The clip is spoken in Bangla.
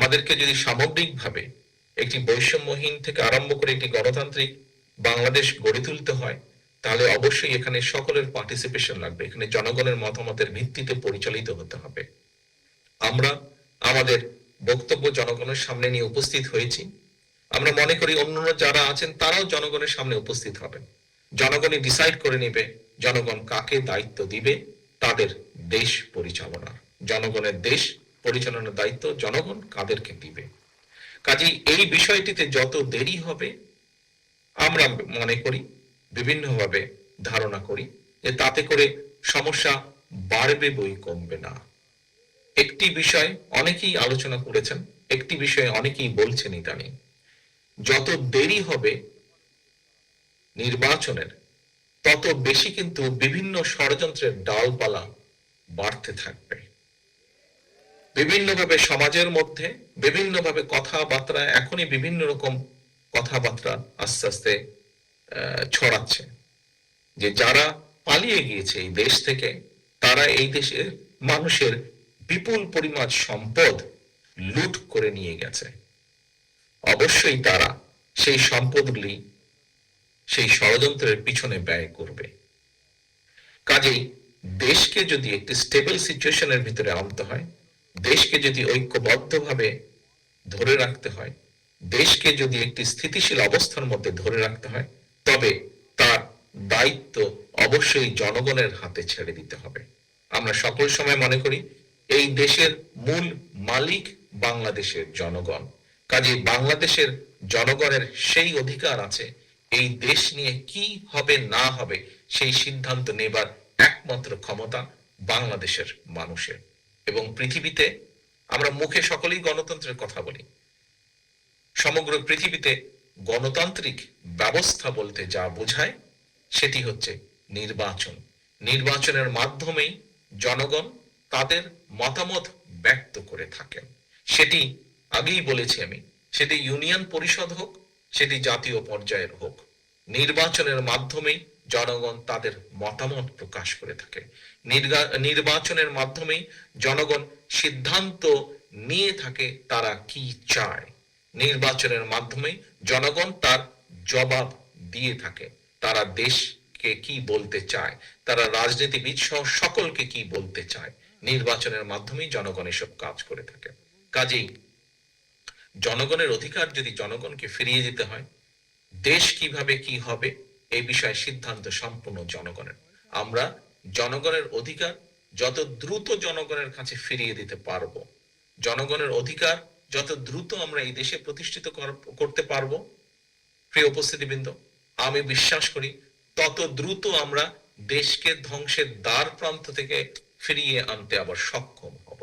আমাদেরকে যদি সামগ্রিকভাবে একটি বৈষম্যহীন থেকে আরম্ভ করে একটি গণতান্ত্রিক বাংলাদেশ গড়ে তুলতে হয়, তাহলে অবশ্যই এখানে সকলের পার্টিসিপেশন লাগবে। এখানে জনগণের মতামতের ভিত্তিতে পরিচালিত হতে হবে। আমরা আমাদের বক্তব্য জনগণের সামনে নিয়ে উপস্থিত হয়েছি। আমরা মনে করি অন্যান্য যারা আছেন তারাও জনগণের সামনে উপস্থিত হবেন। জনগণই ডিসাইড করে নেবে জনগণ কাকে দায়িত্ব দিবে তাদের দেশ পরিচালনার। জনগণের দেশ পরিচালনার দায়িত্ব জনগণ কাদেরকে দিবে। কাজেই এই বিষয়টিতে যত দেরি হবে, আমরা মনে করি, বিভিন্নভাবে ধারণা করি যে তাতে করে সমস্যা বাড়বে বই কমবে না। একটি বিষয় অনেকেই আলোচনা করেছেন, একটি বিষয়ে অনেকেই বলছেন ইদানিং, যত দেরি হবে নির্বাচনের তত বেশি কিন্তু বিভিন্ন ষড়যন্ত্রের ডালপালা বাড়তে থাকবে। বিভিন্নভাবে সমাজের মধ্যে বিভিন্নভাবে কথাবার্তা, এখনই বিভিন্ন রকম কথাবার্তা আস্তে আস্তে ছড়াচ্ছে যে যারা পালিয়ে গিয়েছে এই দেশ থেকে, তারা এই দেশের মানুষের বিপুল পরিমাণ সম্পদ লুট করে নিয়ে গেছে। অবশ্যই তারা সেই সম্পদগুলি সেই ষড়যন্ত্রের পিছনে ব্যয় করবে। কাজেই দেশকে যদি একটি স্টেবল সিচুয়েশনের ভিতরে আনতে হয়, দেশকে যদি ঐক্যবদ্ধভাবে ধরে রাখতে হয়, দেশকে যদি একটি স্থিতিশীল অবস্থার মধ্যে ধরে রাখতে হয়, তবে তার দায়িত্ব অবশ্যই জনগণের হাতে ছেড়ে দিতে হবে। আমরা সকল সময় মনে করি এই দেশের মূল মালিক বাংলাদেশের জনগণ। কাজেই বাংলাদেশের জনগণের সেই অধিকার আছে এই দেশ নিয়ে কি হবে না হবে সেই সিদ্ধান্ত নেবার একমাত্র ক্ষমতা বাংলাদেশের মানুষের। এবং পৃথিবীতে আমরা মুখে সকলেই গণতন্ত্রের কথা বলি, সমগ্র পৃথিবীতে গণতান্ত্রিক ব্যবস্থা বলতে যা বোঝায় সেটি হচ্ছে নির্বাচন। নির্বাচনের মাধ্যমেই জনগণ তাদের মতামত ব্যক্ত করে থাকেন। সেটি আগেই বলেছি আমি, সেটি ইউনিয়ন পরিষদ হোক, সেটি জাতীয় পর্যায়ের হোক, নির্বাচনের মাধ্যমেই জনগণ তাদের মতামত প্রকাশ করে থাকে। নির্বাচনের মাধ্যমেই জনগণ সিদ্ধান্ত নিয়ে থাকে তারা কি চায়। নির্বাচনের মাধ্যমেই জনগণ তার জবাব দিয়ে থাকে তারা দেশকে কি বলতে চায়, তারা রাজনীতিবিদ সহ সকলকে কি বলতে চায়। নির্বাচনের মাধ্যমেই জনগণ এসব কাজ করে থাকে। কাজেই জনগণের অধিকার যদি জনগণকে ফিরিয়ে দিতে হয়, দেশ কিভাবে কি হবে এই বিষয়ে সিদ্ধান্ত সম্পূর্ণ জনগণের। আমরা জনগণের অধিকার যত দ্রুত জনগণের কাছে ফিরিয়ে দিতে পারবো, জনগণের অধিকার যত দ্রুত আমরা এই দেশে প্রতিষ্ঠিত করতে পারবো, প্রিয় উপস্থিতিবৃন্দ, আমি বিশ্বাস করি তত দ্রুত আমরা দেশকে ধ্বংসের দ্বার প্রান্ত থেকে ফিরিয়ে আনতে আবার সক্ষম হব।